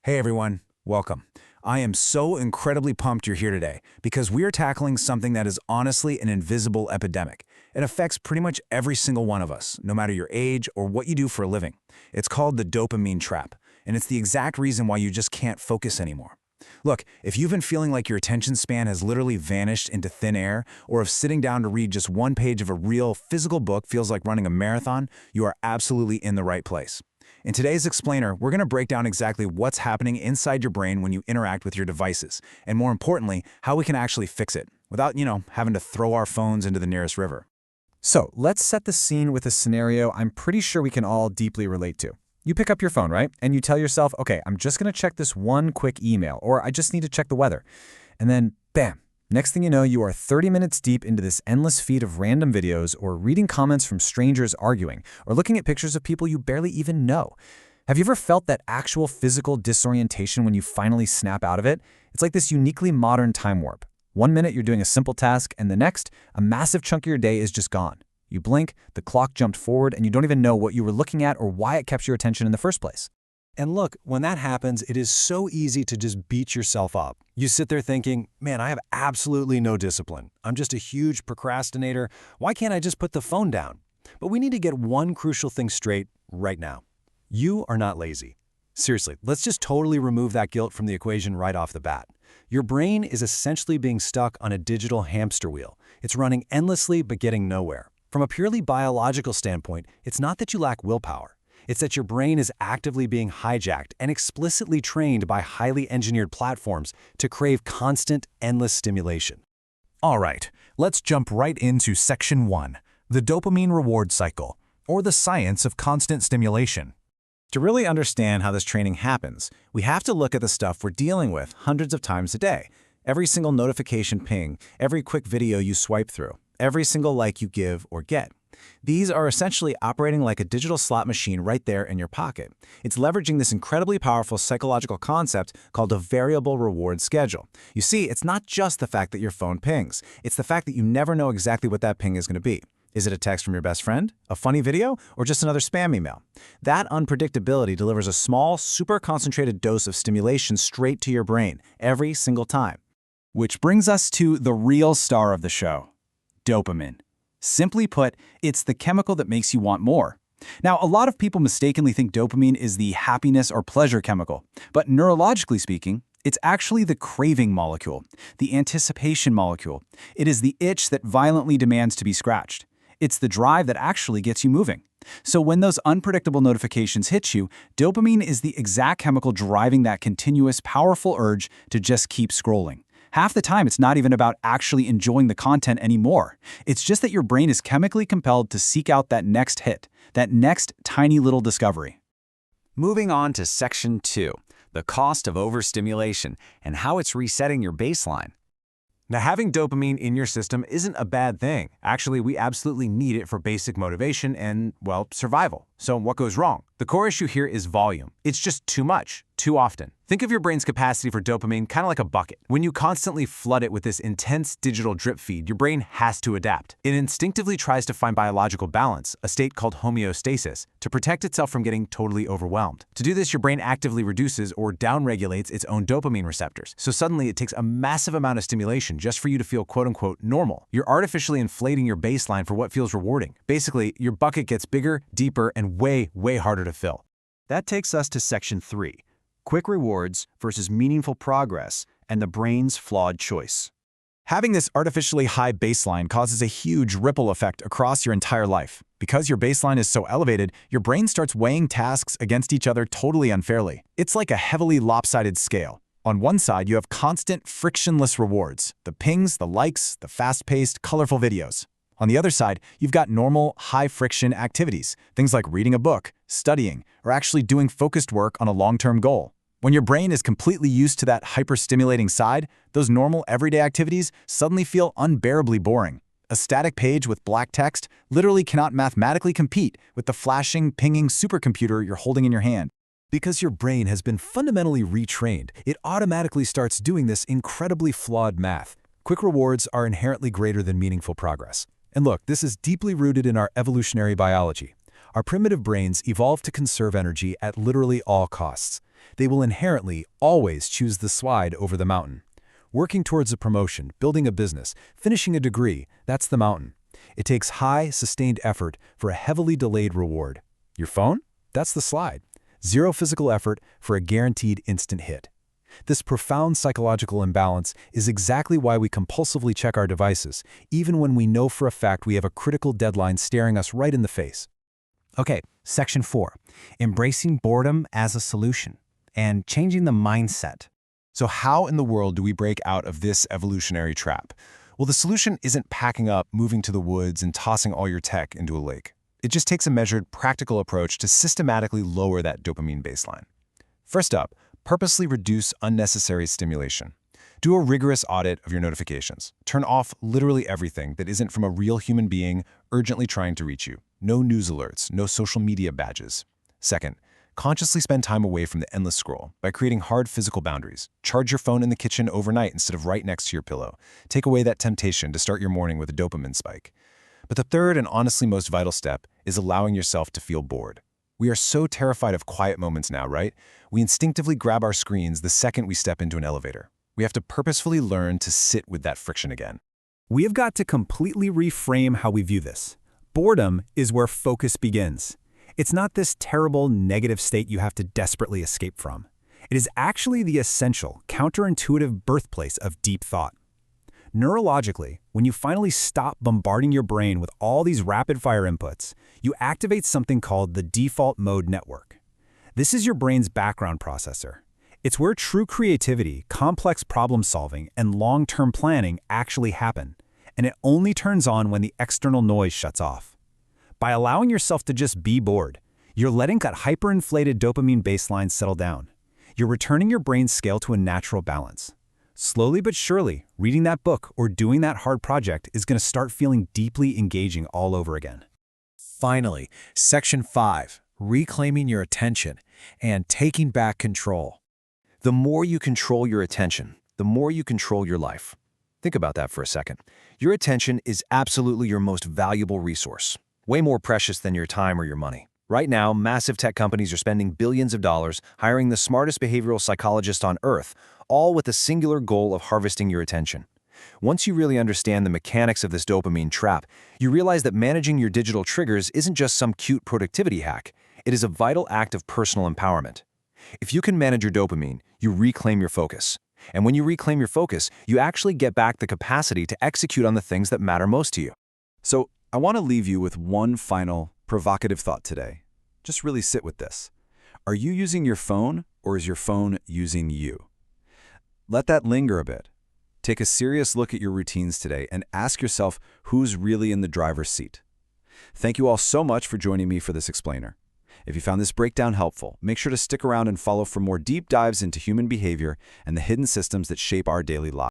Hey everyone, welcome. I am so incredibly pumped you're here today because we are tackling something that is honestly an invisible epidemic. It affects pretty much every single one of us, no matter your age or what you do for a living. It's called the dopamine trap, and it's the exact reason why you just can't focus anymore. Look, if you've been feeling like your attention span has literally vanished into thin air, or if sitting down to read just one page of a real physical book feels like running a marathon, you are absolutely in the right place. In today's explainer, we're going to break down exactly what's happening inside your brain when you interact with your devices, and more importantly, how we can actually fix it, without, having to throw our phones into the nearest river. So let's set the scene with a scenario I'm pretty sure we can all deeply relate to. You pick up your phone, right? And you tell yourself, okay, I'm just going to check this one quick email, or I just need to check the weather. And then, bam, next thing you know, you are 30 minutes deep into this endless feed of random videos or reading comments from strangers arguing or looking at pictures of people you barely even know. Have you ever felt that actual physical disorientation when you finally snap out of it? It's like this uniquely modern time warp. 1 minute you're doing a simple task, and the next, a massive chunk of your day is just gone. You blink, the clock jumped forward, and you don't even know what you were looking at or why it kept your attention in the first place. And look, when that happens, it is so easy to just beat yourself up. You sit there thinking, man, I have absolutely no discipline. I'm just a huge procrastinator. Why can't I just put the phone down? But we need to get one crucial thing straight right now. You are not lazy. Seriously, let's just totally remove that guilt from the equation right off the bat. Your brain is essentially being stuck on a digital hamster wheel. It's running endlessly but getting nowhere. From a purely biological standpoint, it's not that you lack willpower. It's that your brain is actively being hijacked and explicitly trained by highly engineered platforms to crave constant, endless stimulation. All right, let's jump right into Section 1, the dopamine reward cycle, or the science of constant stimulation. To really understand how this training happens, we have to look at the stuff we're dealing with hundreds of times a day. Every single notification ping, every quick video you swipe through, every single like you give or get. These are essentially operating like a digital slot machine right there in your pocket. It's leveraging this incredibly powerful psychological concept called a variable reward schedule. You see, it's not just the fact that your phone pings. It's the fact that you never know exactly what that ping is going to be. Is it a text from your best friend, a funny video, or just another spam email? That unpredictability delivers a small, super concentrated dose of stimulation straight to your brain every single time. Which brings us to the real star of the show, dopamine. Simply put, it's the chemical that makes you want more. Now, a lot of people mistakenly think dopamine is the happiness or pleasure chemical, but neurologically speaking, it's actually the craving molecule, the anticipation molecule. It is the itch that violently demands to be scratched. It's the drive that actually gets you moving. So when those unpredictable notifications hit you, dopamine is the exact chemical driving that continuous, powerful urge to just keep scrolling. Half the time, it's not even about actually enjoying the content anymore. It's just that your brain is chemically compelled to seek out that next hit, that next tiny little discovery. Moving on to Section 2, the cost of overstimulation and how it's resetting your baseline. Now, having dopamine in your system isn't a bad thing. Actually, we absolutely need it for basic motivation and, well, survival. So what goes wrong? The core issue here is volume. It's just too much, too often. Think of your brain's capacity for dopamine kind of like a bucket. When you constantly flood it with this intense digital drip feed, your brain has to adapt. It instinctively tries to find biological balance, a state called homeostasis, to protect itself from getting totally overwhelmed. To do this, your brain actively reduces or downregulates its own dopamine receptors. So suddenly it takes a massive amount of stimulation just for you to feel quote-unquote normal. You're artificially inflating your baseline for what feels rewarding. Basically, your bucket gets bigger, deeper, and way, way harder to fill. That takes us to Section 3, quick rewards versus meaningful progress and the brain's flawed choice. Having this artificially high baseline causes a huge ripple effect across your entire life. Because your baseline is so elevated, your brain starts weighing tasks against each other totally unfairly. It's like a heavily lopsided scale. On one side, you have constant, frictionless rewards, the pings, the likes, the fast-paced, colorful videos. On the other side, you've got normal, high-friction activities, things like reading a book, studying, or actually doing focused work on a long-term goal. When your brain is completely used to that hyper-stimulating side, those normal, everyday activities suddenly feel unbearably boring. A static page with black text literally cannot mathematically compete with the flashing, pinging supercomputer you're holding in your hand. Because your brain has been fundamentally retrained, it automatically starts doing this incredibly flawed math. Quick rewards are inherently greater than meaningful progress. And look, this is deeply rooted in our evolutionary biology. Our primitive brains evolved to conserve energy at literally all costs. They will inherently always choose the slide over the mountain. Working towards a promotion, building a business, finishing a degree, that's the mountain. It takes high, sustained effort for a heavily delayed reward. Your phone? That's the slide. Zero physical effort for a guaranteed instant hit. This profound psychological imbalance is exactly why we compulsively check our devices, even when we know for a fact we have a critical deadline staring us right in the face. Okay, section 4, embracing boredom as a solution and changing the mindset. So how in the world do we break out of this evolutionary trap? Well, the solution isn't packing up, moving to the woods, and tossing all your tech into a lake. It just takes a measured, practical approach to systematically lower that dopamine baseline. First up, purposely reduce unnecessary stimulation. Do a rigorous audit of your notifications. Turn off literally everything that isn't from a real human being urgently trying to reach you. No news alerts, no social media badges. Second, consciously spend time away from the endless scroll by creating hard physical boundaries. Charge your phone in the kitchen overnight instead of right next to your pillow. Take away that temptation to start your morning with a dopamine spike. But the third and honestly most vital step is allowing yourself to feel bored. We are so terrified of quiet moments now, right? We instinctively grab our screens the second we step into an elevator. We have to purposefully learn to sit with that friction again. We have got to completely reframe how we view this. Boredom is where focus begins. It's not this terrible, negative state you have to desperately escape from. It is actually the essential, counterintuitive birthplace of deep thought. Neurologically, when you finally stop bombarding your brain with all these rapid-fire inputs, you activate something called the default mode network. This is your brain's background processor. It's where true creativity, complex problem-solving, and long-term planning actually happen, and it only turns on when the external noise shuts off. By allowing yourself to just be bored, you're letting that hyperinflated dopamine baseline settle down. You're returning your brain's scale to a natural balance. Slowly but surely, reading that book or doing that hard project is going to start feeling deeply engaging all over again. Finally, section 5, reclaiming your attention and taking back control. The more you control your attention, the more you control your life. Think about that for a second. Your attention is absolutely your most valuable resource, way more precious than your time or your money. Right now, massive tech companies are spending billions of dollars hiring the smartest behavioral psychologists on Earth, all with a singular goal of harvesting your attention. Once you really understand the mechanics of this dopamine trap, you realize that managing your digital triggers isn't just some cute productivity hack. It is a vital act of personal empowerment. If you can manage your dopamine, you reclaim your focus. And when you reclaim your focus, you actually get back the capacity to execute on the things that matter most to you. So I want to leave you with one final provocative thought today. Just really sit with this. Are you using your phone, or is your phone using you? Let that linger a bit. Take a serious look at your routines today and ask yourself who's really in the driver's seat. Thank you all so much for joining me for this explainer. If you found this breakdown helpful, make sure to stick around and follow for more deep dives into human behavior and the hidden systems that shape our daily lives.